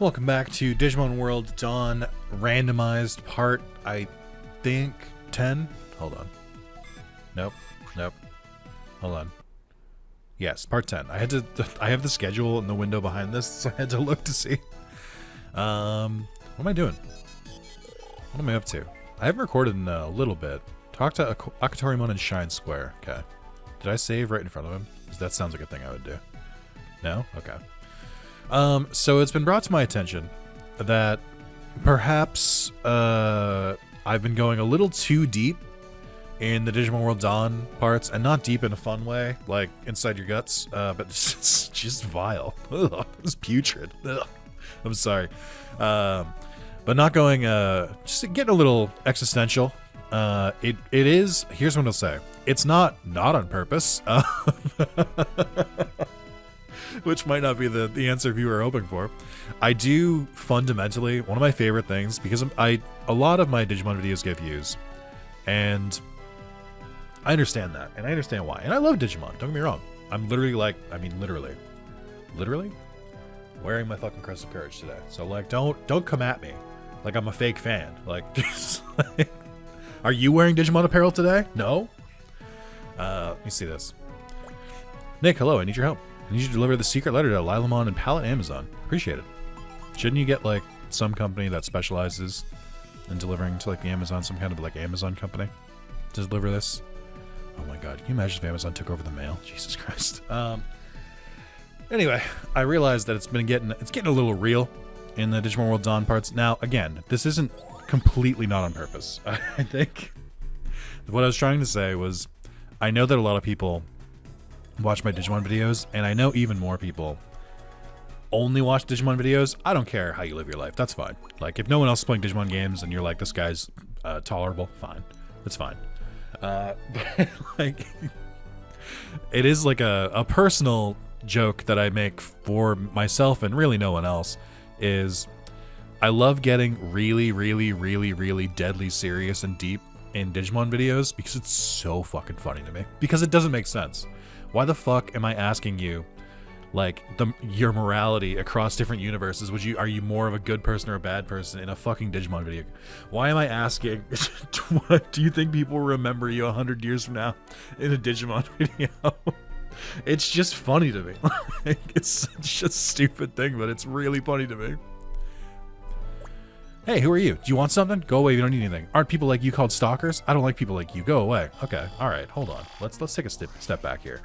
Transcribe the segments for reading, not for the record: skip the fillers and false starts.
Welcome back to Digimon World Dawn Randomized part, I think, 10? Hold on. Nope. Hold on. Yes, part 10. I have the schedule in the window behind this, so I had to look to see. What am I doing? What am I up to? I haven't recorded in a little bit. Talk to Akatorimon and Shine Square. Okay. Did I save right in front of him? Because that sounds like a thing I would do. No? Okay. So it's been brought to my attention that perhaps I've been going a little too deep in the Digimon World Dawn parts, and not deep in a fun way, like inside your guts, but it's just vile. Ugh, it's putrid. Ugh. I'm sorry. But not going, just getting a little existential. It is, here's what I'll say. It's not on purpose. Which might not be the answer you were hoping for. I do fundamentally, one of my favorite things, because a lot of my Digimon videos get views, and I understand that, and I understand why. And I love Digimon, don't get me wrong. I'm literally like, I mean literally wearing my fucking Crest of Courage today. So like, don't come at me like I'm a fake fan. Like, just like, are you wearing Digimon apparel today? No? Let me see this. Nick, hello, I need your help. I need you to deliver the secret letter to Lilamon and Palette Amazon. Appreciate it. Shouldn't you get, like, some company that specializes in delivering to, like, the Amazon, some kind of, like, Amazon company to deliver this? Oh my god, can you imagine if Amazon took over the mail? Jesus Christ. Anyway, I realized that it's getting a little real in the Digimon World Dawn parts. Now, again, this isn't completely not on purpose. I think what I was trying to say was, I know that a lot of people watch my Digimon videos, and I know even more people only watch Digimon videos. I don't care how you live your life. That's fine. Like, if no one else is playing Digimon games and you're like, this guy's tolerable, fine. That's fine. But, like, it is like a personal joke that I make for myself and really no one else, is I love getting really, really, really, really deadly serious and deep in Digimon videos because it's so fucking funny to me. Because it doesn't make sense. Why the fuck am I asking you, like, your morality across different universes? Are you more of a good person or a bad person in a fucking Digimon video? Why am I asking, what do you think people will remember you 100 years from now in a Digimon video? It's just funny to me. Like, it's such a stupid thing, but it's really funny to me. Hey, who are you? Do you want something? Go away, you don't need anything. Aren't people like you called stalkers? I don't like people like you. Go away. Okay, alright, hold on. Let's take a step back here.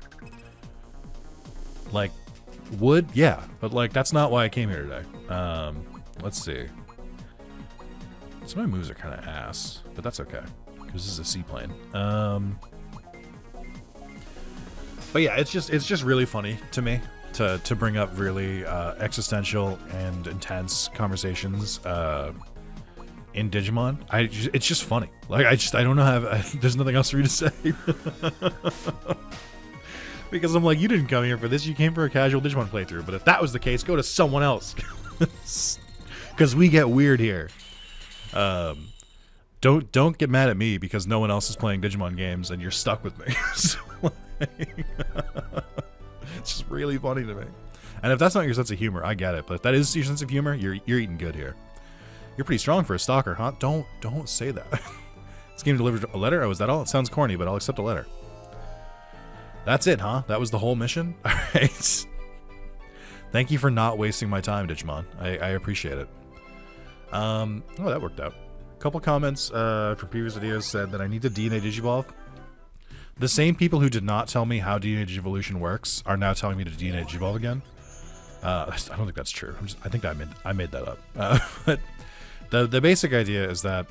Like, yeah, but like, that's not why I came here today. Let's see. Some of my moves are kind of ass, but that's okay, because this is a seaplane. But yeah, it's just really funny to me to bring up really existential and intense conversations in Digimon. It's just funny. Like, I don't know how. There's nothing else for me to say. Because I'm like, you didn't come here for this. You came for a casual Digimon playthrough. But if that was the case, go to someone else. Because we get weird here. Don't get mad at me because no one else is playing Digimon games and you're stuck with me. So, like, it's just really funny to me. And if that's not your sense of humor, I get it. But if that is your sense of humor, you're eating good here. You're pretty strong for a stalker, huh? Don't say that. This game delivered a letter? Oh, is that all? It sounds corny, but I'll accept a letter. That's it, huh? That was the whole mission? Alright. Thank you for not wasting my time, Digimon. I appreciate it. Oh, that worked out. A couple comments from previous videos said that I need to DNA Digivolve. The same people who did not tell me how DNA Digivolution works are now telling me to DNA Digivolve again. I don't think that's true. I think I made that up. But the basic idea is that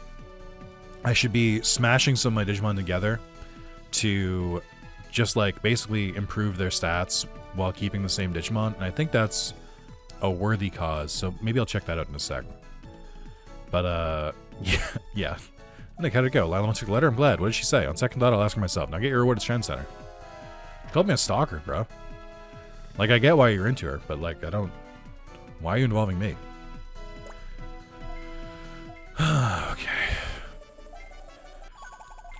I should be smashing some of my Digimon together to just, like, basically improve their stats while keeping the same Digimon. And I think that's a worthy cause, so maybe I'll check that out in a sec. But, yeah. Nick, how'd it go? Lila took the letter? I'm glad. What did she say? On second thought, I'll ask her myself. Now get your reward at Trend Center. She called me a stalker, bro. Like, I get why you're into her, but, like, I don't... Why are you involving me?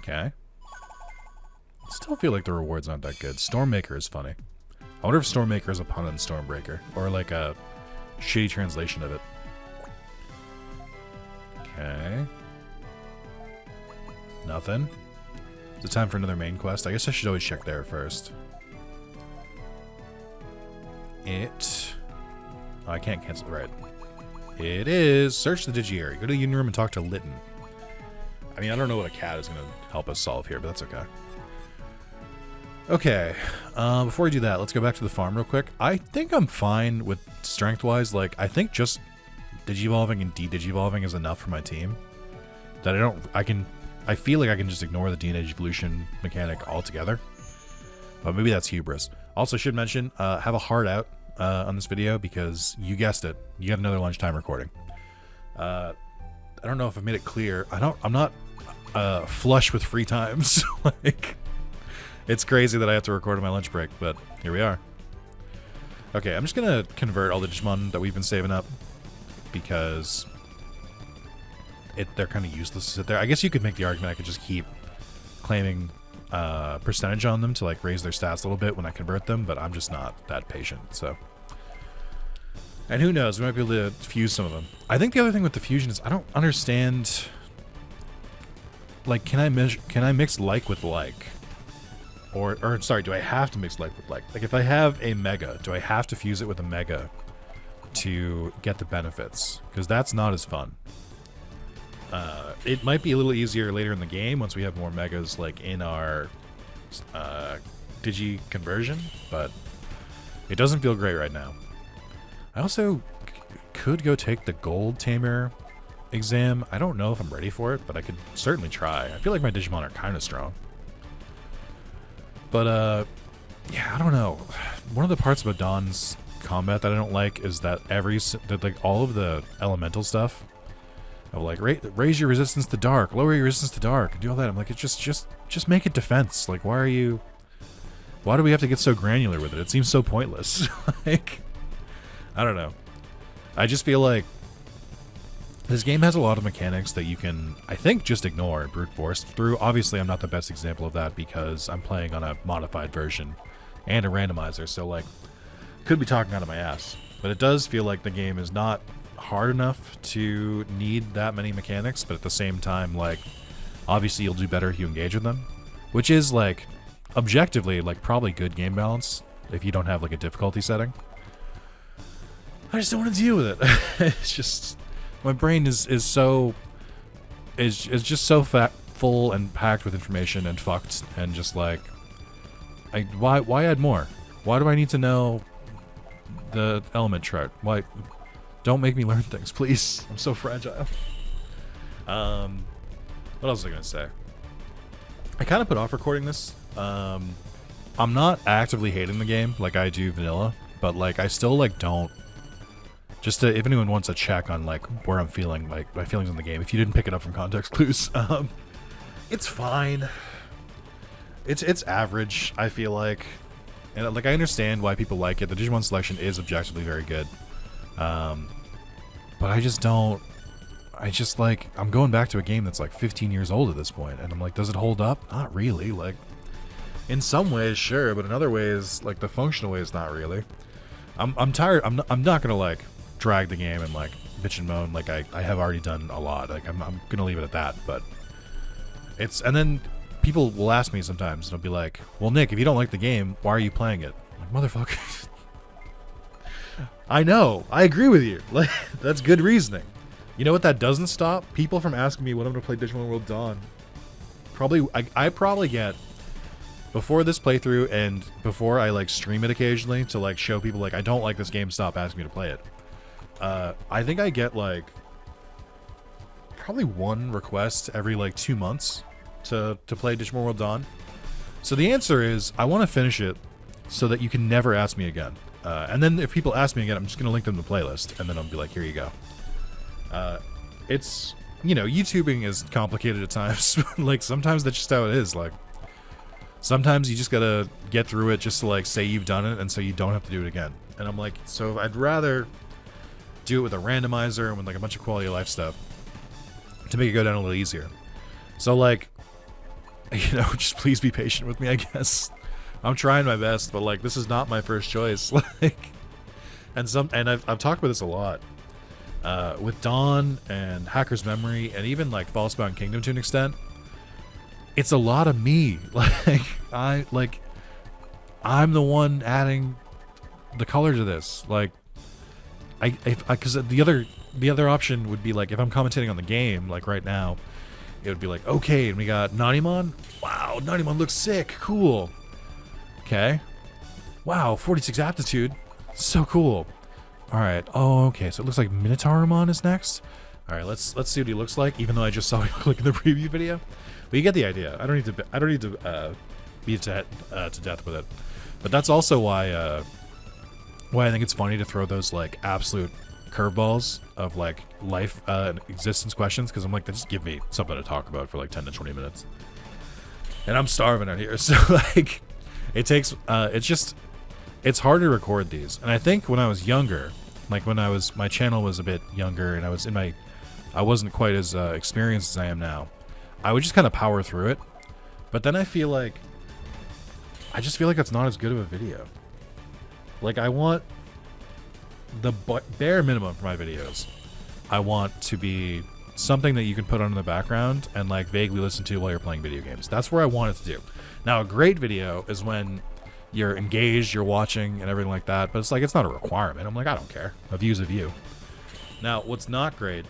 Okay. Still feel like the rewards aren't that good. Stormmaker is funny. I wonder if Stormmaker is a pun on Stormbreaker, or like a shitty translation of it. Okay. Nothing. Is it time for another main quest? I guess I should always check there first. Oh, I can't cancel. Right. It is. Search the Digi area. Go to the union room and talk to Lytton. I mean, I don't know what a cat is going to help us solve here, but that's okay. Okay. Before we do that, let's go back to the farm real quick. I think I'm fine with strength-wise. Like, I think just Digivolving and de-Digivolving is enough for my team. That I feel like I can just ignore the de-Evolution mechanic altogether. But maybe that's hubris. Also, should mention, have a heart out on this video because you guessed it. You got another lunchtime recording. I don't know if I've made it clear. I'm not flush with free time. So, like, it's crazy that I have to record on my lunch break, but here we are. Okay, I'm just gonna convert all the Digimon that we've been saving up because they're kind of useless to sit there. I guess you could make the argument I could just keep claiming percentage on them to like raise their stats a little bit when I convert them, but I'm just not that patient. So, and who knows, we might be able to fuse some of them. I think the other thing with the fusion is I don't understand. Like, can I mix like with like, or sorry, do I have to mix like with like? Like, if I have a mega, do I have to fuse it with a mega to get the benefits? Because that's not as fun. It might be a little easier later in the game once we have more megas like in our Digi conversion, but it doesn't feel great right now. I also could go take the Gold Tamer exam. I don't know if I'm ready for it, but I could certainly try. I feel like my Digimon are kind of strong. But, yeah, I don't know. One of the parts about Dawn's combat that I don't like is that like all of the elemental stuff of like raise your resistance to dark, lower your resistance to dark, and do all that. I'm like, it's just make it defense. Like, why do we have to get so granular with it? It seems so pointless. Like, I don't know. I just feel like this game has a lot of mechanics that you can, I think, just ignore and brute force through. Obviously, I'm not the best example of that because I'm playing on a modified version and a randomizer, so like, could be talking out of my ass. But it does feel like the game is not hard enough to need that many mechanics, but at the same time, like, obviously you'll do better if you engage with them, which is like objectively like probably good game balance if you don't have like a difficulty setting. I just don't want to deal with it. It's just my brain is just so full and packed with information and fucked, and just like, why add more? Why do I need to know the element chart? Why? Don't make me learn things, please. I'm so fragile. What else was I gonna say? I kind of put off recording this. I'm not actively hating the game like I do vanilla, but like I still like don't. Just to, if anyone wants a check on like where I'm feeling, like my feelings on the game, if you didn't pick it up from context clues, it's fine. It's average, I feel like, and like I understand why people like it. The Digimon selection is objectively very good, but I just don't. I'm going back to a game that's like 15 years old at this point, and I'm like, does it hold up? Not really. Like, in some ways, sure, but in other ways, like the functional ways, not really. I'm tired. I'm not gonna like drag the game and like bitch and moan like I have already done a lot. Like I'm gonna leave it at that. But it's, and then people will ask me sometimes, and I'll be like, well, Nick, if you don't like the game, why are you playing it? I'm like, motherfucker. I know. I agree with you. Like, that's good reasoning. You know what that doesn't stop? People from asking me when I'm gonna play Digimon World Dawn. I probably get, before this playthrough and before I like stream it occasionally to like show people like I don't like this game, stop asking me to play it. I think I get like probably one request every like 2 months to play Digimon World Dawn. So the answer is I want to finish it so that you can never ask me again. And then if people ask me again, I'm just gonna link them to the playlist, and then I'll be like, here you go. It's, you know, YouTubing is complicated at times. Like sometimes that's just how it is. Like sometimes you just gotta get through it just to like say you've done it, and so you don't have to do it again. And I'm like, so I'd rather do it with a randomizer and with like a bunch of quality of life stuff to make it go down a little easier. So like, you know, just please be patient with me, I guess. I'm trying my best, but like this is not my first choice. Like, and I've talked about this a lot. with Dawn and Hacker's Memory and even like Falsebound Kingdom to an extent, it's a lot of me. I'm the one adding the color to this. Like, because the other option would be like, if I'm commentating on the game, like right now, it would be like, okay, and we got Nanimon. Wow, Nanimon looks sick. Cool. Okay. Wow, 46 aptitude. So cool. All right. Oh, okay. So it looks like Minotauromon is next. All right. Let's see what he looks like. Even though I just saw him click in the preview video, but you get the idea. I don't need to beat to death with it. But that's also why I think it's funny to throw those like absolute curveballs of like life existence questions, because I'm like, they just give me something to talk about for like 10 to 20 minutes, and I'm starving out here. So like, it takes it's hard to record these. And I think when I was younger, like when my channel was a bit younger and I wasn't quite as experienced as I am now, I would just kind of power through it. But then I just feel like it's not as good of a video. Like, I want the bare minimum for my videos. I want to be something that you can put on in the background and like vaguely listen to while you're playing video games. That's where I want it to do. Now, a great video is when you're engaged, you're watching and everything like that, but it's like, it's not a requirement. I'm like, I don't care. A view's a view. Now, what's not great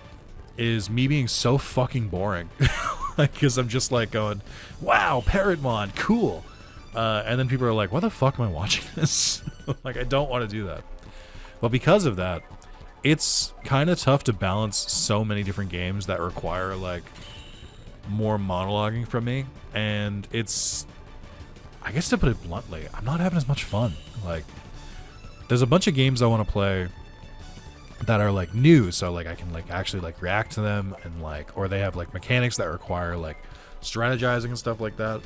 is me being so fucking boring. Like, because I'm just like going, wow, Parrotmon, cool. And then people are like, why the fuck am I watching this? Like, I don't want to do that. But because of that, it's kind of tough to balance so many different games that require like more monologuing from me. And it's, I guess to put it bluntly, I'm not having as much fun. Like, there's a bunch of games I want to play that are like new, so like I can like actually like react to them, and like, or they have like mechanics that require like strategizing and stuff like that,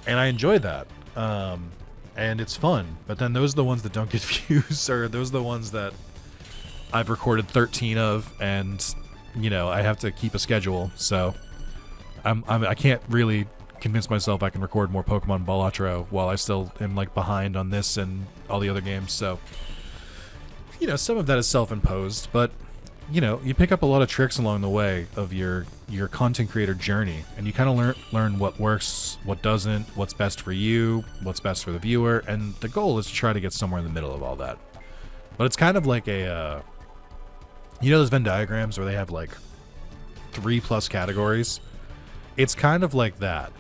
and I enjoy that, and it's fun. But then those are the ones that don't get views, or those are the ones that I've recorded 13 of, and you know, I have to keep a schedule, so I can't really convince myself I can record more Pokemon Balatro while I still am like behind on this and all the other games. So, you know, some of that is self-imposed, but you know, you pick up a lot of tricks along the way of your content creator journey, and you kind of learn what works, what doesn't, what's best for you, what's best for the viewer, and the goal is to try to get somewhere in the middle of all that. But it's kind of like a you know those Venn diagrams where they have like 3+ categories? It's kind of like that,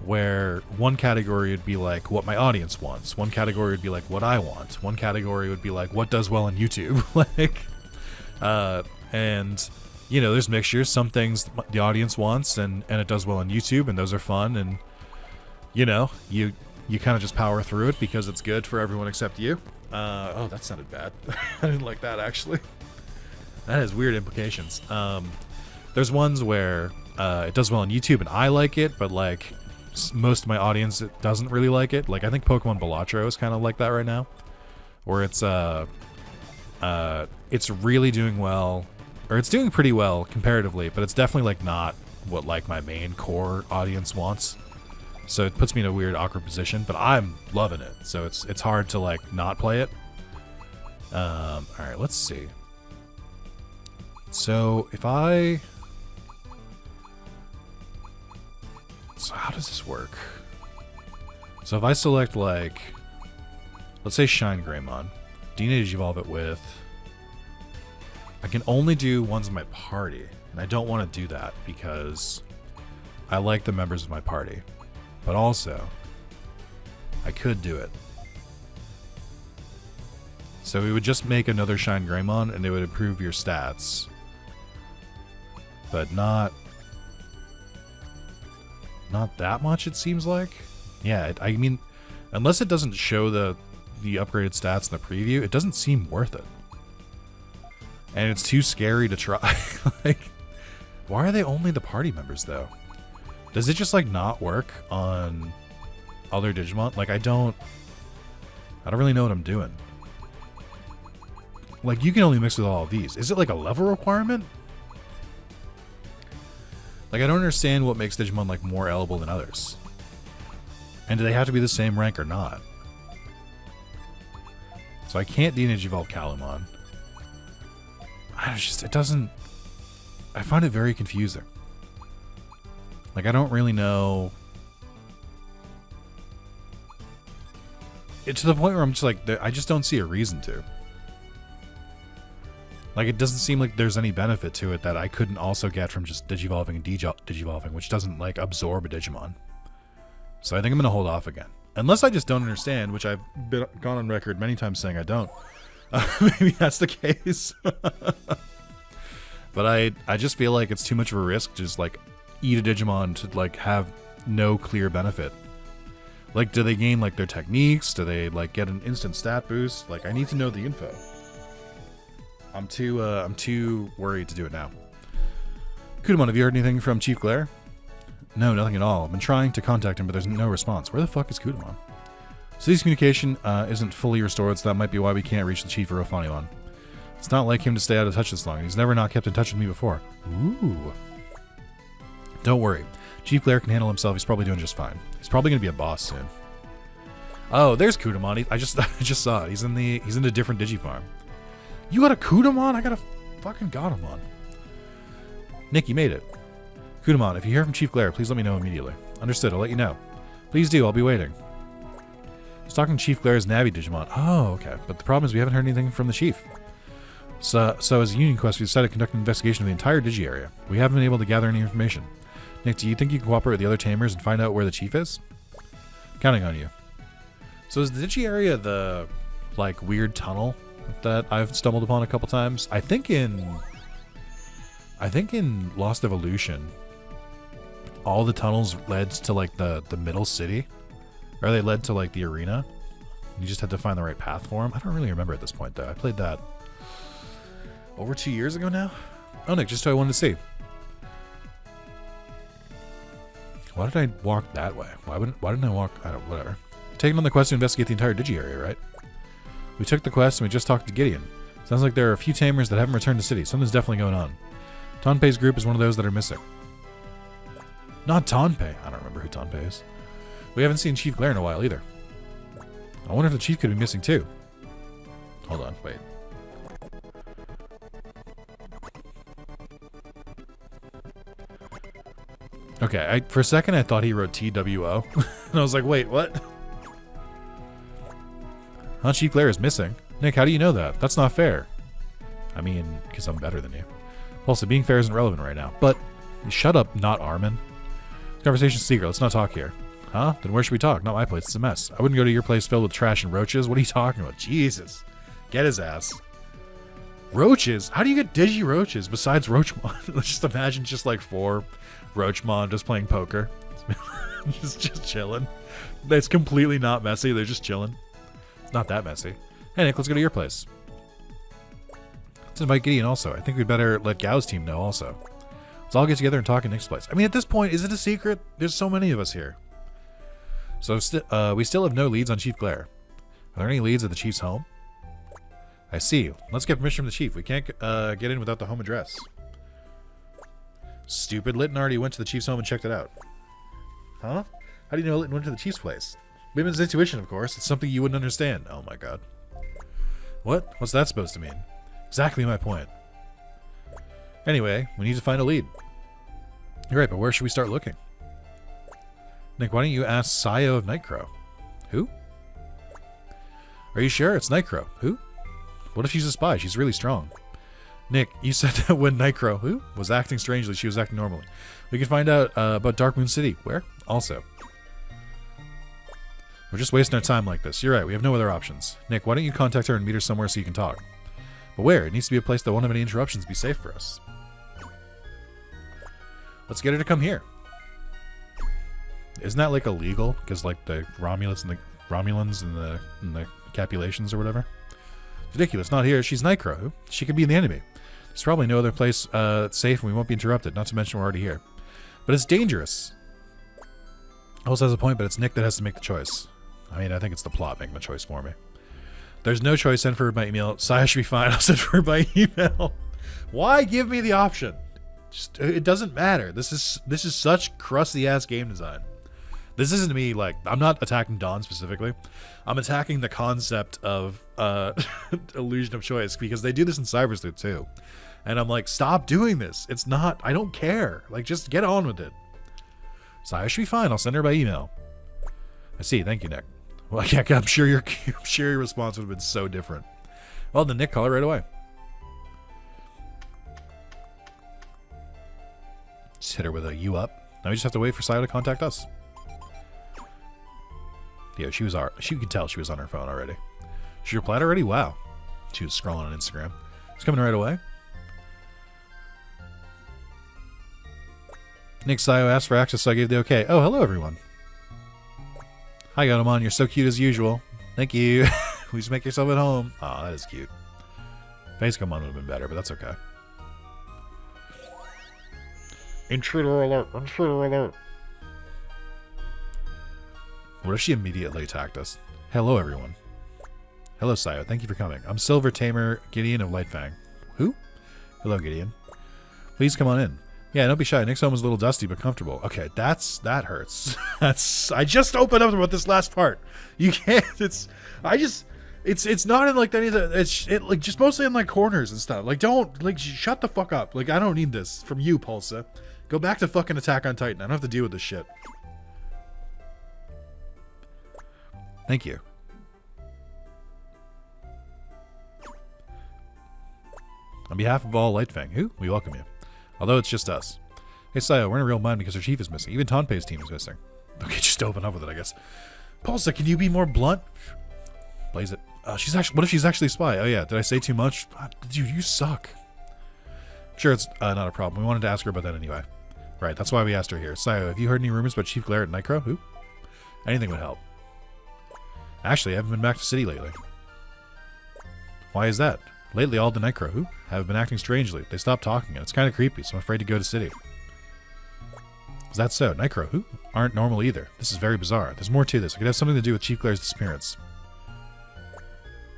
where one category would be like what my audience wants, one category would be like what I want, one category would be like what does well on YouTube. Like, and you know, there's mixtures. Some things the audience wants and it does well on YouTube, and those are fun, and you know, you kind of just power through it because it's good for everyone except you. Oh, that sounded bad. I didn't like that, actually. That has weird implications. There's ones where it does well on YouTube and I like it, but like most of my audience doesn't really like it. Like, I think Pokemon Balatro is kind of like that right now, where it's really doing well, or it's doing pretty well comparatively, but it's definitely like not what like my main core audience wants. So it puts me in a weird, awkward position, but I'm loving it. So it's hard to like not play it. All right, let's see. So so how does this work? So if I select like, let's say Shine Greymon, Teenage Evolve it with, I can only do ones in my party, and I don't want to do that because I like the members of my party. But also, I could do it. So we would just make another Shine Greymon, and it would improve your stats. But not that much, it seems like. Yeah, I mean, unless it doesn't show the upgraded stats in the preview, it doesn't seem worth it. And it's too scary to try. Like, why are they only the party members, though? Does it just, like, not work on other Digimon? Like, I don't really know what I'm doing. Like, you can only mix with all of these. Is it, like, a level requirement? Like, I don't understand what makes Digimon, like, more eligible than others. And do they have to be the same rank or not? So I can't Teenage Evolve Calumon. it doesn't. I find it very confusing. Like, I don't really know. It's to the point where I'm just like, I just don't see a reason to. Like, it doesn't seem like there's any benefit to it that I couldn't also get from just digivolving and digivolving, which doesn't, like, absorb a Digimon. So I think I'm going to hold off again. Unless I just don't understand, which I've gone on record many times saying I don't. Maybe that's the case. But I just feel like it's too much of a risk to just, like, eat a Digimon to, like, have no clear benefit. Like, do they gain, like, their techniques? Do they, like, get an instant stat boost? Like, I need to know the info. I'm too worried to do it now. Kudamon, have you heard anything from Chief Glare? No, nothing at all. I've been trying to contact him, but there's no response. Where the fuck is Kudamon? City's communication isn't fully restored, so that might be why we can't reach the Chief or Ophanimon. It's not like him to stay out of touch this long, and he's never not kept in touch with me before. Ooh. Don't worry. Chief Glare can handle himself. He's probably doing just fine. He's probably going to be a boss soon. Oh, there's Kudamon. I just saw it. He's in a different Digifarm. You got a Kudamon? I got a fucking Godamon. Nick, you made it. Kudamon, if you hear from Chief Glare, please let me know immediately. Understood, I'll let you know. Please do, I'll be waiting. I was talking to Chief Glare's Navi Digimon. Oh, okay. But the problem is we haven't heard anything from the Chief. So as a Union Quest, we decided to conduct an investigation of the entire Digi area. We haven't been able to gather any information. Nick, do you think you can cooperate with the other Tamers and find out where the Chief is? Counting on you. So is the Digi area the, like, weird tunnel that I've stumbled upon a couple times? I think in Lost Evolution, all the tunnels led to, like, the middle city. Or they led to, like, the arena. You just had to find the right path for them. I don't really remember at this point, though. I played that over 2 years ago now. Oh, Nick, just what I wanted to see. Why did I walk that way? Why didn't I walk? I don't. Whatever. Taking on the quest to investigate the entire Digi area, right? We took the quest and we just talked to Gideon. Sounds like there are a few Tamers that haven't returned to city. Something's definitely going on. Tonpei's group is one of those that are missing. Not Tonpei. I don't remember who Tonpei is. We haven't seen Chief Glare in a while either. I wonder if the Chief could be missing too. Hold on, wait. Okay, for a second I thought he wrote TWO. And I was like, wait, what? Huh, Chief Glare is missing. Nick, how do you know that? That's not fair. I mean, because I'm better than you. Also, being fair isn't relevant right now. But, shut up, not Armin. This conversation's secret. Let's not talk here. Huh? Then where should we talk? Not my place. It's a mess. I wouldn't go to your place filled with trash and roaches. What are you talking about? Jesus. Get his ass. Roaches? How do you get Digi Roaches besides Roachmon? Let's just imagine just like 4 Roachmon just playing poker. just chilling. It's completely not messy. They're just chilling. It's not that messy. Hey, Nick, let's go to your place. Let's invite Gideon also. I think we'd better let Gao's team know also. Let's all get together and talk in Nick's place. I mean, at this point, is it a secret? There's so many of us here. So we still have no leads on Chief Glare. Are there any leads at the Chief's home? I see. Let's get permission from the Chief. We can't get in without the home address. Stupid. Litton already went to the Chief's home and checked it out. Huh? How do you know Litton went to the Chief's place? Women's intuition, of course. It's something you wouldn't understand. Oh my god. What? What's that supposed to mean? Exactly my point. Anyway, we need to find a lead. You're right, but where should we start looking? Nick, why don't you ask Sayo of Nightcrow? Who? Are you sure? It's Nightcrow. Who? What if she's a spy? She's really strong. Nick, you said that when Nightcrow, who, was acting strangely, she was acting normally. We can find out about Dark Moon City. Where? Also. We're just wasting our time like this. You're right, we have no other options. Nick, why don't you contact her and meet her somewhere so you can talk? But where? It needs to be a place that won't have any interruptions, be safe for us. Let's get her to come here. Isn't that like illegal? Because like the Romulans and the Capulations or whatever? It's ridiculous. Not here. She's Nightcrow. Who? She could be in the enemy. There's probably no other place that's safe and we won't be interrupted. Not to mention we're already here. But it's dangerous. Also has a point, but it's Nick that has to make the choice. I mean, I think it's the plot making the choice for me. There's no choice. Send for her by email. Saya should be fine. I'll send for her by email. Why give me the option? Just, it doesn't matter. This is such crusty ass game design. This isn't me, like, I'm not attacking Dawn specifically. I'm attacking the concept of illusion of choice, because they do this in Cyber Sleuth too. And I'm like, stop doing this. It's not, I don't care. Like, just get on with it. So I should be fine. I'll send her by email. I see. Thank you, Nick. Well, yeah, I'm sure your response would have been so different. Well, then Nick, call her right away. Just hit her with a you up. Now we just have to wait for Sayo to contact us. Yeah, she could tell she was on her phone already. She replied already? Wow. She was scrolling on Instagram. It's coming right away. Nick, Sayo asked for access, so I gave the okay. Oh, hello, everyone. Hi, Gotomon. You're so cute as usual. Thank you. Please make yourself at home. Aw, that is cute. Facecamon would have been better, but that's okay. Intruder alert. Intruder alert. What if she immediately attacked us? Hello, everyone. Hello, Sayo. Thank you for coming. I'm Silver Tamer Gideon of Lightfang. Who? Hello, Gideon. Please come on in. Yeah, don't be shy. Nick's home is a little dusty, but comfortable. Okay, that hurts. I just opened up about this last part. You can't. It's not in like any of the. It's like just mostly in like corners and stuff. Like don't like shut the fuck up. Like I don't need this from you, Pulsa. Go back to fucking Attack on Titan. I don't have to deal with this shit. Thank you. On behalf of all Lightfang, we welcome you. Although it's just us. Hey, Sayo, we're in a real bind because our chief is missing. Even Tanpei's team is missing. Okay, just open up with it, I guess. Pulsa, can you be more blunt? Blaze it. What if she's actually a spy? Oh, yeah. Did I say too much? Dude, you suck. Sure, it's not a problem. We wanted to ask her about that anyway. Right, that's why we asked her here. Sayo, have you heard any rumors about Chief Glare at Nightcrow? Who? Anything would help. Actually, I haven't been back to city lately. Why is that? Lately, all the Nightcrow have been acting strangely. They stopped talking, and it's kind of creepy, so I'm afraid to go to city. Is that so? Nightcrow aren't normal either. This is very bizarre. There's more to this. It could have something to do with Chief Glare's disappearance.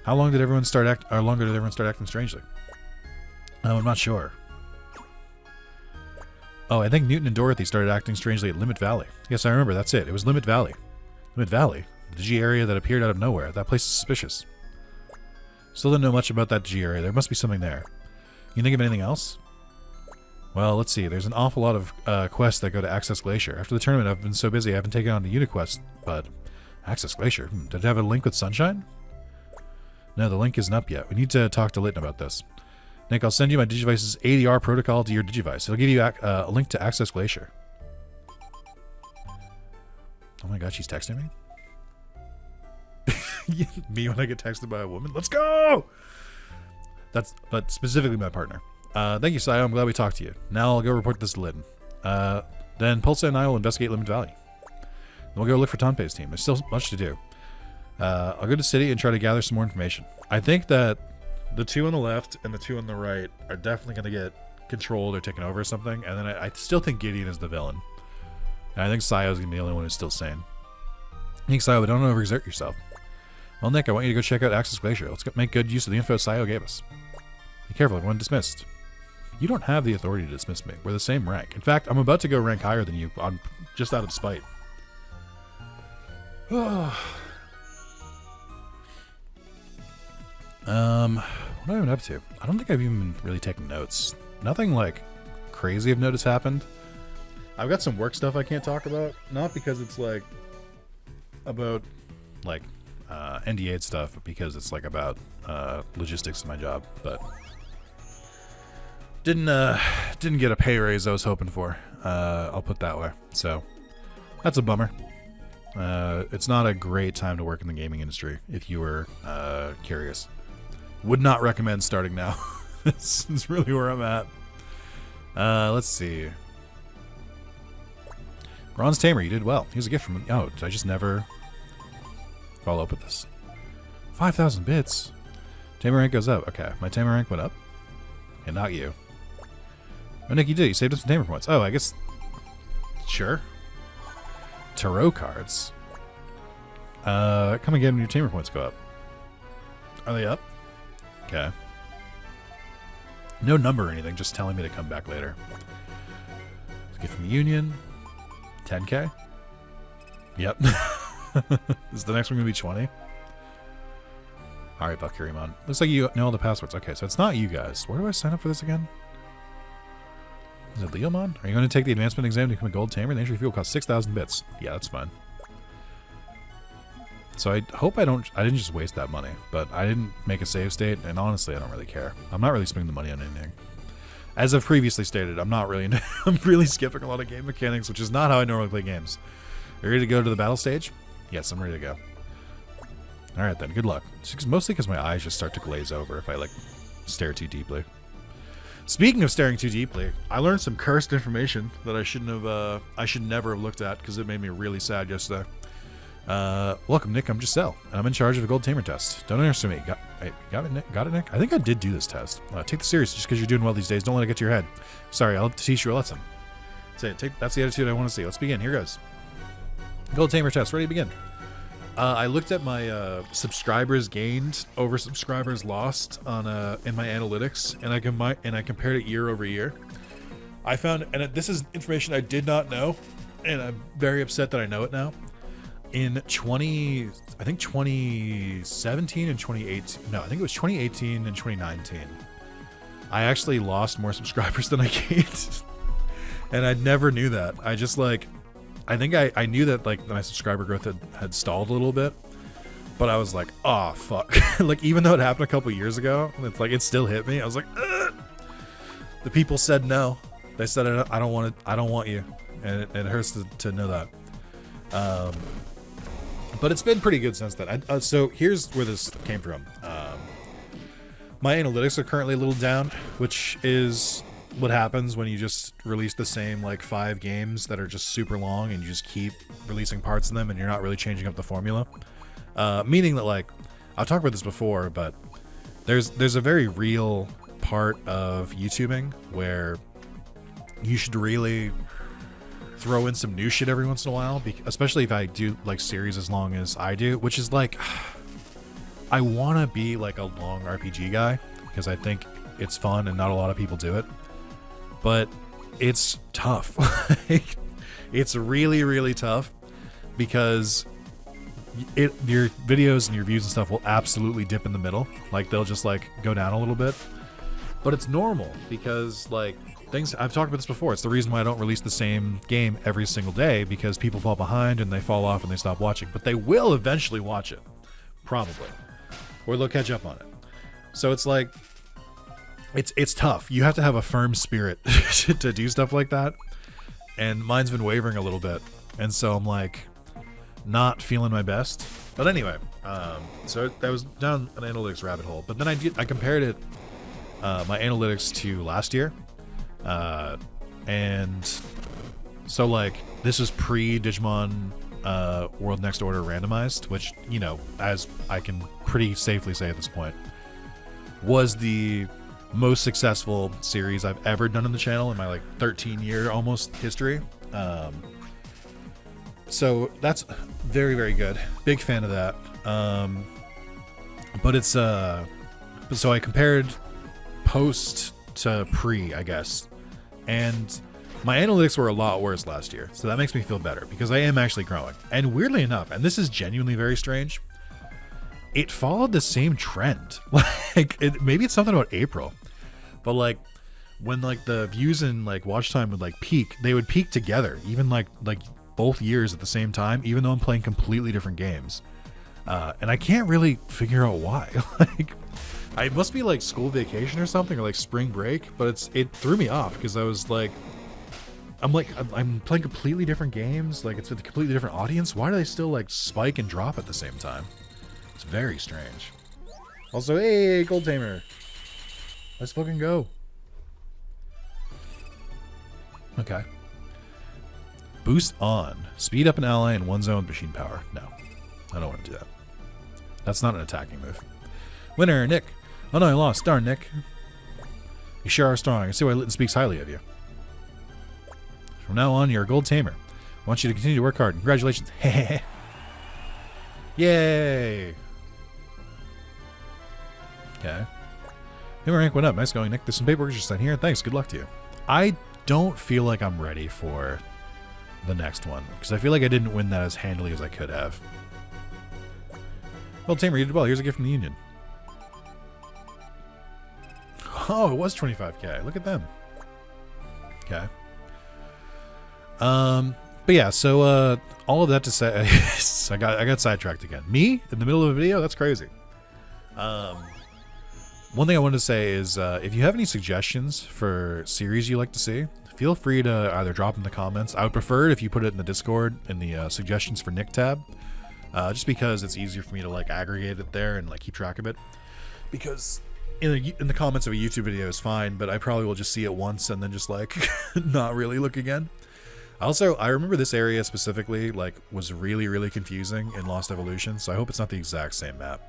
How long did everyone start acting strangely? Oh, I'm not sure. Oh, I think Newton and Dorothy started acting strangely at Limit Valley. Yes, I remember. That's it. It was Limit Valley. Limit Valley? The Digi area that appeared out of nowhere. That place is suspicious. Still don't know much about that Digi area. There must be something there. You think of anything else? Well, let's see. There's an awful lot of quests that go to Access Glacier. After the tournament, I've been so busy I haven't taken on the Uniquest, but Access Glacier? Did it have a link with Sunshine? No, the link isn't up yet. We need to talk to Litton about this. Nick, I'll send you my Digivice's ADR protocol to your Digivice. It'll give you a link to Access Glacier. Oh my god, she's texting me? Me when I get texted by a woman? Let's go! But specifically my partner. Thank you, Sayo. I'm glad we talked to you. Now I'll go report this to Litton. Then Pulsa and I will investigate Limit Valley. Then we'll go look for Tanpei's team. There's still much to do. I'll go to the city and try to gather some more information. I think that the two on the left and the two on the right are definitely going to get controlled or taken over or something. And then I still think Gideon is the villain. And I think Sayo's going to be the only one who's still sane. I think Sayo, but don't overexert yourself. Well, Nick, I want you to go check out Access Glacier. Let's make good use of the info Sayo gave us. Be careful, everyone dismissed. You don't have the authority to dismiss me. We're the same rank. In fact, I'm about to go rank higher than you just out of spite. What have I been up to? I don't think I've even been really taking notes. Nothing like crazy of note has happened. I've got some work stuff I can't talk about. Not because it's like about like NDA stuff, but because it's like about logistics of my job. But didn't get a pay raise I was hoping for. I'll put it that way. So that's a bummer. It's not a great time to work in the gaming industry if you were curious. Would not recommend starting now. This is really where I'm at. Let's see. Bronze Tamer, you did well. Here's a gift from... Oh, did I just never follow up with this? 5,000 bits. Tamer rank goes up. Okay, my Tamer rank went up. And not you. Oh, Nick, you did. You saved us some Tamer points. Oh, I guess... Sure. Tarot cards. Come again when your Tamer points go up. Are they up? Okay. No number or anything, just telling me to come back later. Let's get from Union. 10k? Yep. Is the next one going to be 20? All right, Valkyriemon. Looks like you know all the passwords. Okay, so it's not you guys. Where do I sign up for this again? Is it Leomon? Are you going to take the advancement exam to become a gold tamer? The entry fee will cost 6,000 bits. Yeah, that's fine. So I hope I didn't just waste that money, but I didn't make a save state, and honestly, I don't really care. I'm not really spending the money on anything. As I've previously stated, I'm not really I'm really skipping a lot of game mechanics, which is not how I normally play games. Are you ready to go to the battle stage? Yes, I'm ready to go. Alright then, good luck. Mostly because my eyes just start to glaze over if I, like, stare too deeply. Speaking of staring too deeply, I learned some cursed information that I should never have looked at because it made me really sad yesterday. Welcome, Nick. I'm Giselle, and I'm in charge of the Gold Tamer test. Don't underestimate me. Got it, Nick? Got it, Nick? I think I did do this test. Take this serious just because you're doing well these days. Don't let it get to your head. Sorry, I'll teach you a lesson. Say it. That's the attitude I want to see. Let's begin. Here goes. Gold Tamer test. Ready to begin. I looked at my subscribers gained over subscribers lost on in my analytics, and I compared it year over year. I found, and this is information I did not know, and I'm very upset that I know it now. In 2017 and 2018, no, I think it was 2018 and 2019, I actually lost more subscribers than I gained. And I never knew that. I just like, I think I knew that like my subscriber growth had stalled a little bit, but I was like, oh fuck. Like, even though it happened a couple years ago, it's like, it still hit me. I was like, ugh. The people said no. They said, I don't want you. And it hurts to know that. But it's been pretty good since then. So here's where this came from. My analytics are currently a little down, which is what happens when you just release the same like 5 games that are just super long and you just keep releasing parts of them and you're not really changing up the formula. Meaning that, like, I've talked about this before, but there's a very real part of YouTubing where you should really throw in some new shit every once in a while, especially if I do like series as long as I do, which is like, I want to be like a long RPG guy because I think it's fun and not a lot of people do it, but it's tough. It's really, really tough because your videos and your views and stuff will absolutely dip in the middle. Like, they'll just like go down a little bit, but it's normal because like I've talked about this before. It's the reason why I don't release the same game every single day, because people fall behind and they fall off and they stop watching, but they will eventually watch it, probably, or they'll catch up on it. So it's like, it's tough. You have to have a firm spirit to do stuff like that, and mine's been wavering a little bit, and so I'm like not feeling my best. But anyway, so that was down an analytics rabbit hole. But then I compared it, my analytics to last year. And so like, this is pre Digimon World Next Order Randomized, which, you know, as I can pretty safely say at this point, was the most successful series I've ever done on the channel in my like 13-year almost history. So that's very, very good. Big fan of that. But it's so I compared post to pre, I guess. And my analytics were a lot worse last year, so that makes me feel better because I am actually growing. And weirdly enough, and this is genuinely very strange, it followed the same trend. Like, maybe it's something about April, but like when like the views and like watch time would like peak, they would peak together, even like both years at the same time, even though I'm playing completely different games. And I can't really figure out why. Like, it must be like school vacation or something, or like spring break, but it threw me off because I was like, I'm playing completely different games, like it's with a completely different audience. Why do they still like spike and drop at the same time? It's very strange. Also, hey, Gold Tamer, let's fucking go. Okay. Boost on. Speed up an ally in one zone with machine power. No, I don't want to do that. That's not an attacking move. Winner, Nick. Oh no, I lost. Darn, Nick. You sure are strong. I see why Litton speaks highly of you. From now on, you're a Gold Tamer. I want you to continue to work hard. Congratulations. Yay! Okay. Hey, rank went up. Nice going, Nick. There's some paperwork just in here. Thanks. Good luck to you. I don't feel like I'm ready for the next one, because I feel like I didn't win that as handily as I could have. Well, Tamer, you did well. Here's a gift from the Union. Oh, it was 25K. Look at them. Okay. But yeah, so all of that to say, I got sidetracked again. Me in the middle of a video? That's crazy. One thing I wanted to say is if you have any suggestions for series you like to see, feel free to either drop in the comments. I would prefer it if you put it in the Discord in the suggestions for Nick tab, just because it's easier for me to like aggregate it there and like keep track of it. Because in the comments of a YouTube video is fine, but I probably will just see it once and then just like not really look again. Also, I remember this area specifically like was really, really confusing in Lost Evolution, so I hope it's not the exact same map.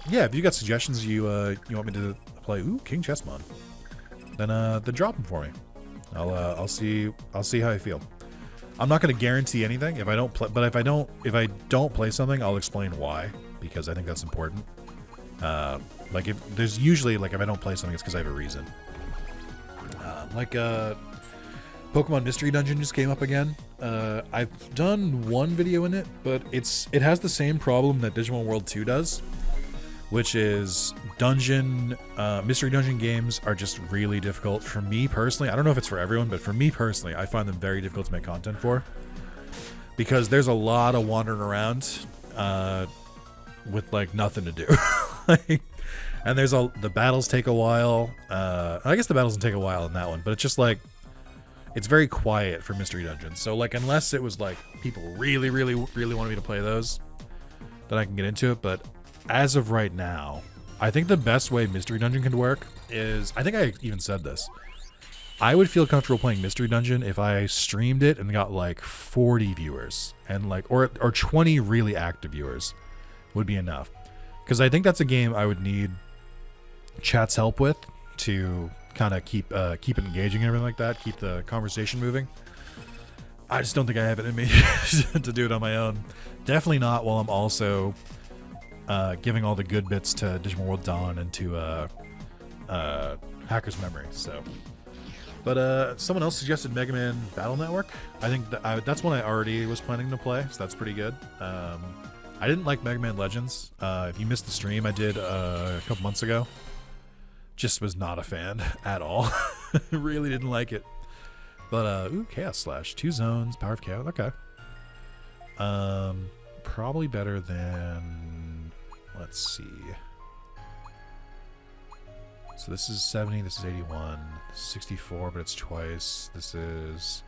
Yeah, if you got suggestions you want me to play, ooh, King Chessmon, then drop them for me. I'll see how I feel. I'm not going to guarantee anything if I don't play, but if I don't play something, I'll explain why, because I think that's important. Like if there's usually like if I don't play something, it's because I have a reason. Pokemon Mystery Dungeon just came up again. I've done one video in it, but it has the same problem that Digimon World 2 does, which is Mystery Dungeon games are just really difficult for me personally. I don't know if it's for everyone, but for me personally, I find them very difficult to make content for, because there's a lot of wandering around with like nothing to do. And the battles take a while. I guess the battles don't take a while in that one, but it's just like, it's very quiet for Mystery Dungeons. So like, unless it was like people really, really, really wanted me to play those, then I can get into it. But as of right now, I think the best way Mystery Dungeon can work is, I think I even said this, I would feel comfortable playing Mystery Dungeon if I streamed it and got like 40 viewers and like, or 20 really active viewers would be enough. Because I think that's a game I would need chat's help with to kind of keep it engaging and everything like that, keep the conversation moving. I just don't think I have it in me to do it on my own. Definitely not while I'm also giving all the good bits to Digimon World Dawn and to Hacker's Memory. So, but someone else suggested Mega Man Battle Network. I think that's one I already was planning to play, so that's pretty good. I didn't like Mega Man Legends. If you missed the stream I did a couple months ago, just was not a fan at all. Really didn't like it. But ooh, Chaos Slash, 2 zones, Power of Chaos. Okay. Probably better than, let's see. So this is 70, this is 81, this is 64, but it's twice. This is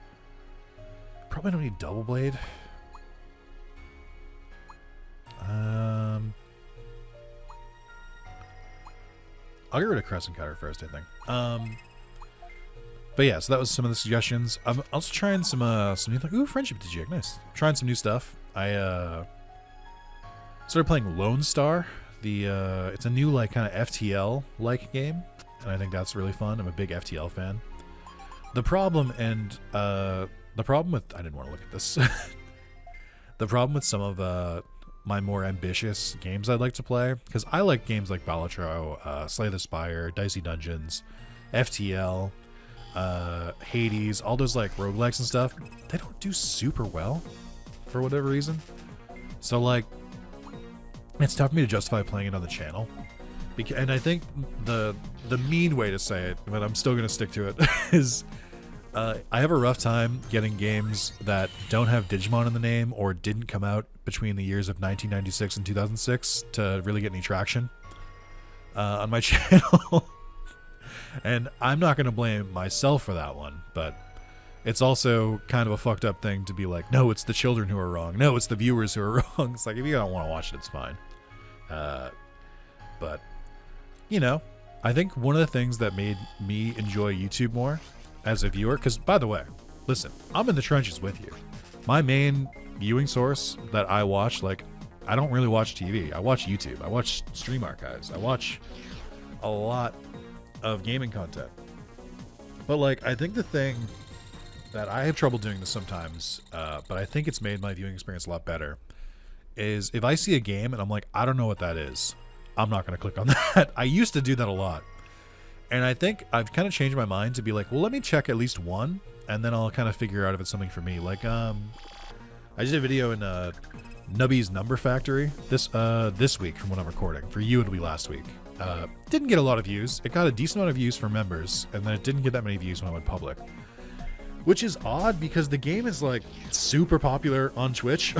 probably don't need Double Blade. I'll get rid of Crescent Cutter first, I think. But yeah, so that was some of the suggestions. I'm also trying some new, like, ooh, Friendship Digijig, nice. Trying some new stuff. I started playing Lone Star. It's a new like kind of FTL like game, and I think that's really fun. I'm a big FTL fan. The problem with I didn't want to look at this. The problem with some of my more ambitious games I'd like to play, because I like games like Balatro, Slay the Spire, Dicey Dungeons, FTL, Hades, all those like roguelikes and stuff, they don't do super well for whatever reason. So like, it's tough for me to justify playing it on the channel. And I think the mean way to say it, but I'm still going to stick to it, is I have a rough time getting games that don't have Digimon in the name or didn't come out between the years of 1996 and 2006 to really get any traction on my channel. And I'm not going to blame myself for that one, but it's also kind of a fucked up thing to be like, no, it's the children who are wrong. No, it's the viewers who are wrong. It's like, if you don't want to watch it, it's fine. But, you know, I think one of the things that made me enjoy YouTube more as a viewer, because, by the way, listen, I'm in the trenches with you. My main viewing source that I watch, like, I don't really watch TV. I watch YouTube. I watch stream archives. I watch a lot of gaming content. But, like, I think the thing that I have trouble doing this sometimes, but I think it's made my viewing experience a lot better, is if I see a game and I'm like, I don't know what that is, I'm not going to click on that. I used to do that a lot. And I think I've kind of changed my mind to be like, well, let me check at least one, and then I'll kind of figure out if it's something for me. Like, I did a video in Nubby's Number Factory this week from when I'm recording. For you, it'll be last week. Didn't get a lot of views. It got a decent amount of views for members, and then it didn't get that many views when I went public. Which is odd because the game is like super popular on Twitch.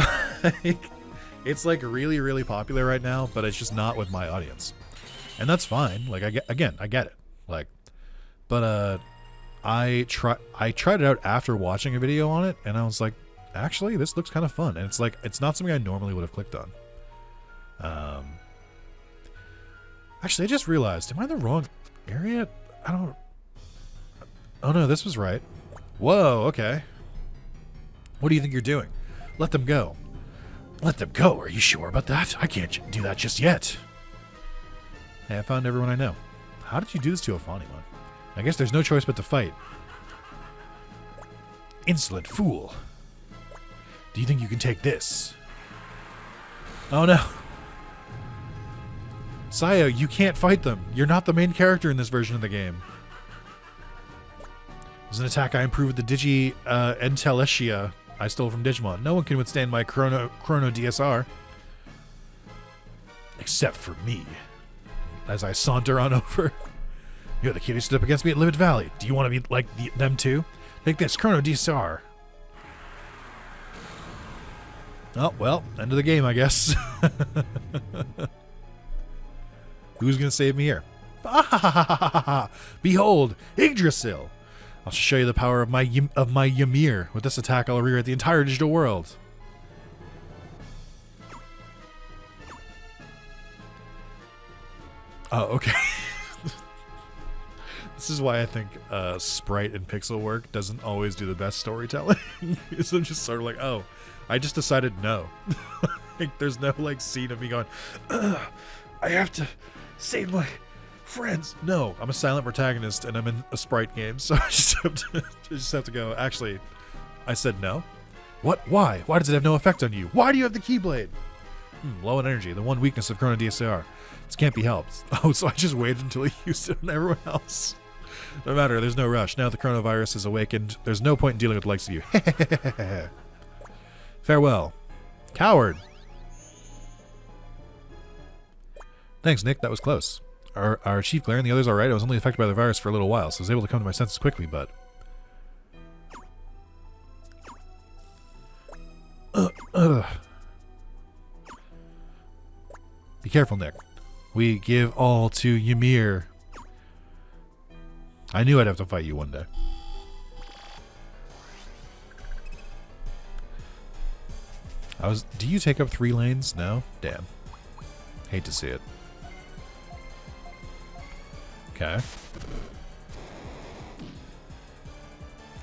It's like really, really popular right now, but it's just not with my audience. And that's fine. Like I get it. Like, but I tried it out after watching a video on it, and I was like, actually, this looks kind of fun. And it's like, it's not something I normally would have clicked on. Actually, I just realized, am I in the wrong area? Oh no, this was right. Whoa, okay. What do you think you're doing? Let them go. Let them go? Are you sure about that? I can't do that just yet. Hey, I found everyone I know. How did you do this to Ophanimon? I guess there's no choice but to fight. Insolent fool. Do you think you can take this? Oh no. Sayo, you can't fight them. You're not the main character in this version of the game. There's an attack I improved with the Digi Enteletia I stole from Digimon. No one can withstand my Chrono DSR. Except for me. As I saunter on over. You're the kid who stood up against me at Limit Valley. Do you want to be like them too? Take this, Chrono DSR. Oh, well, end of the game, I guess. Who's going to save me here? Behold, Yggdrasil. I'll show you the power of my Ymir. With this attack, I'll rewrite the entire digital world. Oh, okay. This is why I think sprite and pixel work doesn't always do the best storytelling. So I'm just sort of like, oh, I just decided no. Like, there's no like scene of me going, I have to save my friends. No, I'm a silent protagonist and I'm in a sprite game, so I just have to go. Actually, I said no. What? Why? Why does it have no effect on you? Why do you have the Keyblade? Low in energy, the one weakness of Chrono DSR. This can't be helped. Oh, so I just waited until he used it on everyone else. No matter, there's no rush. Now the coronavirus is awakened. There's no point in dealing with the likes of you. Farewell. Coward. Thanks, Nick. That was close. Our Chief Glare and the others alright? I was only affected by the virus for a little while, so I was able to come to my senses quickly, but... Be careful, Nick. We give all to Ymir. I knew I'd have to fight you one day. Do you take up 3 lanes? No? Damn. Hate to see it. Okay.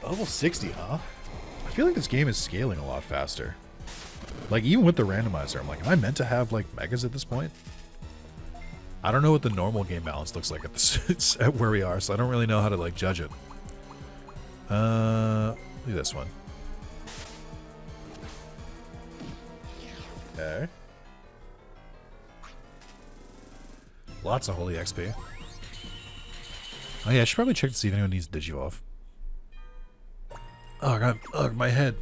Level 60, huh? I feel like this game is scaling a lot faster. Like, even with the randomizer, I'm like, am I meant to have, like, megas at this point? I don't know what the normal game balance looks like at where we are, so I don't really know how to, like, judge it. Do this one. Okay. Lots of holy XP. Oh yeah, I should probably check to see if anyone needs Digivolve. Oh god, ugh, my head.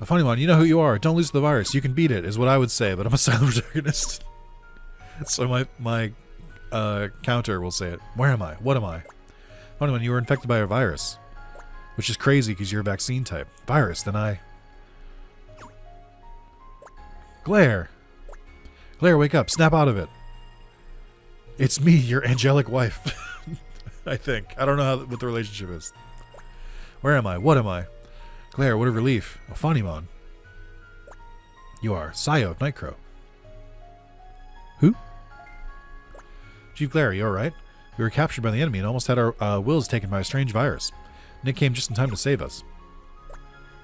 A funny one, you know who you are. Don't lose the virus. You can beat it, is what I would say, but I'm a silent protagonist. So my counter will say it. Where am I? What am I? Funny one, you were infected by a virus. Which is crazy because you're a vaccine type. Virus, then I... Glare! Glare, wake up. Snap out of it. It's me, your angelic wife. I think. I don't know what the relationship is. Where am I? What am I? Glare, what a relief. Ophanimon. You are Sayo of Nightcrow. Who? Chief Glare, you alright? We were captured by the enemy and almost had our wills taken by a strange virus. Nick came just in time to save us.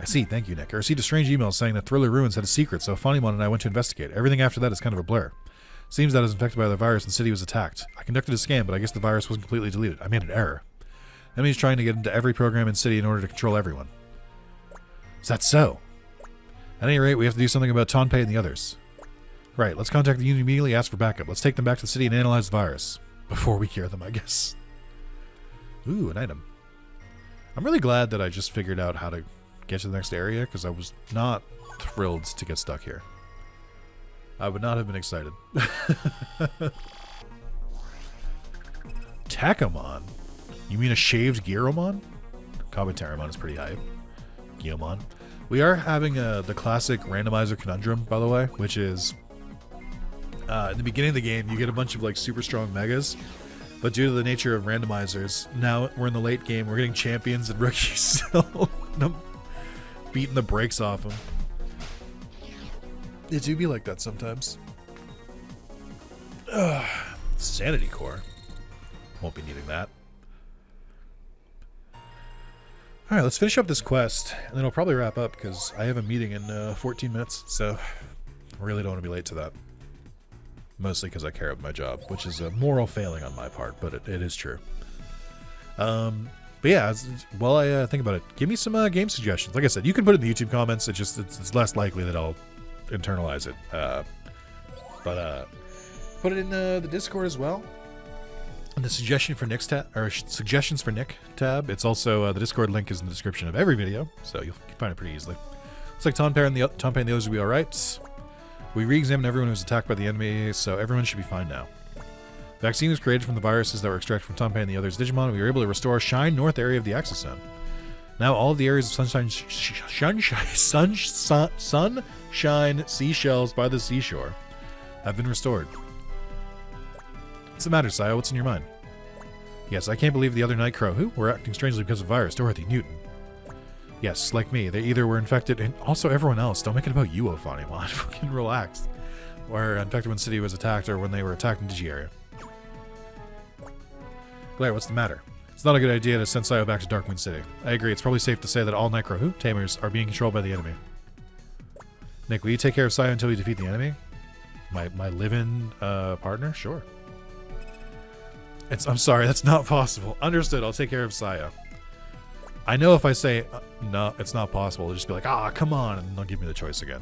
I see, thank you, Nick. I received a strange email saying that Thriller Ruins had a secret, so Ophanimon and I went to investigate. Everything after that is kind of a blur. Seems that I was infected by the virus and the city was attacked. I conducted a scan, but I guess the virus wasn't completely deleted. I made an error. The enemy's trying to get into every program in the city in order to control everyone. Is that so? At any rate, we have to do something about Tonpei and the others. Right, let's contact the unit immediately, ask for backup. Let's take them back to the city and analyze the virus. Before we cure them, I guess. Ooh, an item. I'm really glad that I just figured out how to get to the next area, because I was not thrilled to get stuck here. I would not have been excited. Takamon? You mean a shaved Gyaromon? Kabuterimon is pretty hype. Gyomon. We are having the classic randomizer conundrum, by the way, which is in the beginning of the game, you get a bunch of like super strong megas, but due to the nature of randomizers, now we're in the late game, we're getting champions and rookies still beating the brakes off them. It do be like that sometimes. Sanity Core. Won't be needing that. Alright, let's finish up this quest, and then I'll probably wrap up, because I have a meeting in 14 minutes, so I really don't want to be late to that. Mostly because I care about my job, which is a moral failing on my part, but it is true. But yeah, while I think about it, give me some game suggestions. Like I said, you can put it in the YouTube comments, it's less likely that I'll internalize it. But put it in the Discord as well. In the suggestion for Nick's tab, or suggestions for Nick tab, it's also the Discord link is in the description of every video, so you'll find it pretty easily. Looks like Tonpei and the others will be alright. We re-examined everyone who was attacked by the enemy, so everyone should be fine now. The vaccine was created from the viruses that were extracted from Tonpei and the others' Digimon. We were able to restore Shine North area of the Axis Zone. Now all of the areas of sunshine seashells by the seashore have been restored. What's the matter, Sayo? What's in your mind? Yes, I can't believe the other Night Crow, who were acting strangely because of virus. Dorothy, Newton. Yes, like me. They either were infected, and also everyone else. Don't make it about you, Ophanimon. Fucking relax. Or infected when City was attacked, or when they were attacked in Digi area. Claire, what's the matter? It's not a good idea to send Sayo back to Darkmoon City. I agree. It's probably safe to say that all Night Crow tamers are being controlled by the enemy. Nick, will you take care of Sayo until you defeat the enemy? My live-in partner? Sure. I'm sorry, that's not possible. Understood, I'll take care of Sayo. I know if I say, no, it's not possible, they'll just be like, ah, come on, and they'll give me the choice again.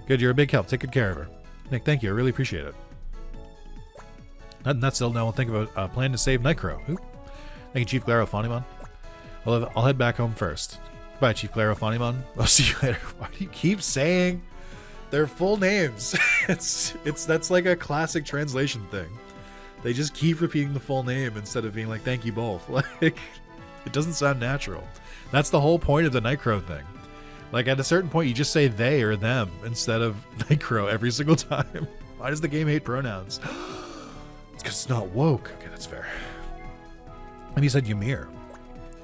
Good, you're a big help. Take good care of her. Nick, thank you. I really appreciate it. That's still now. We'll think about a plan to save Nightcrow. Who? Thank you, Chief Claro Fonimon. Well, I'll head back home first. Goodbye, Chief Claro Fonimon. I'll see you later. Why do you keep saying their full names? That's like a classic translation thing. They just keep repeating the full name instead of being like, thank you both. Like, it doesn't sound natural. That's the whole point of the Nightcrow thing. Like, at a certain point, you just say they or them instead of Nightcrow every single time. Why does the game hate pronouns? It's because it's not woke. Okay, that's fair. And he said Ymir.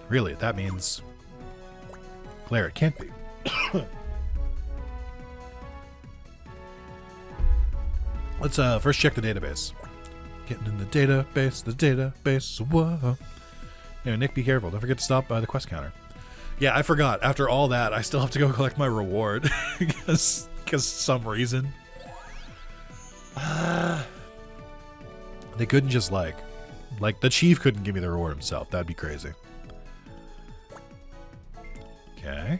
Really, that means Claire. It can't be. Let's first check the database. Getting in the database. Whoa. Anyway, Nick, be careful. Don't forget to stop by the quest counter. Yeah, I forgot. After all that, I still have to go collect my reward. Because some reason. They couldn't just like the chief couldn't give me the reward himself. That'd be crazy. Okay.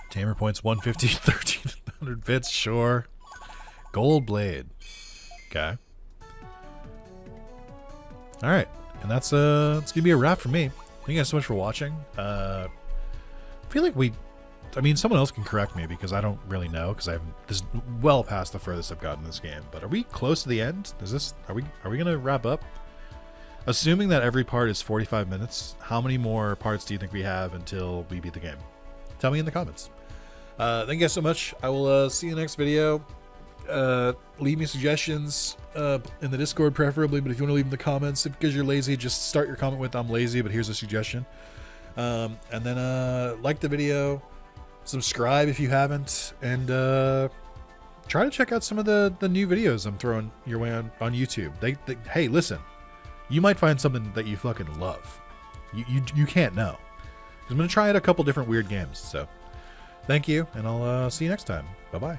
Tamer points 150, 1300 bits, sure. Gold blade. Okay. Alright. And that's it's gonna be a wrap for me. Thank you guys so much for watching. I feel like I mean, someone else can correct me because I don't really know, because this is well past the furthest I've gotten in this game. But are we close to the end? Are we gonna wrap up? Assuming that every part is 45 minutes, how many more parts do you think we have until we beat the game? Tell me in the comments. Thank you guys so much. I will see you in the next video. Leave me suggestions in the Discord preferably, but if you want to leave in the comments because you're lazy, just start your comment with I'm lazy, but here's a suggestion. And then like the video, subscribe if you haven't, and try to check out some of the new videos I'm throwing your way on YouTube. Hey, listen, you might find something that you fucking love. You can't know. I'm gonna try out a couple different weird games. So thank you, and I'll see you next time. Bye bye.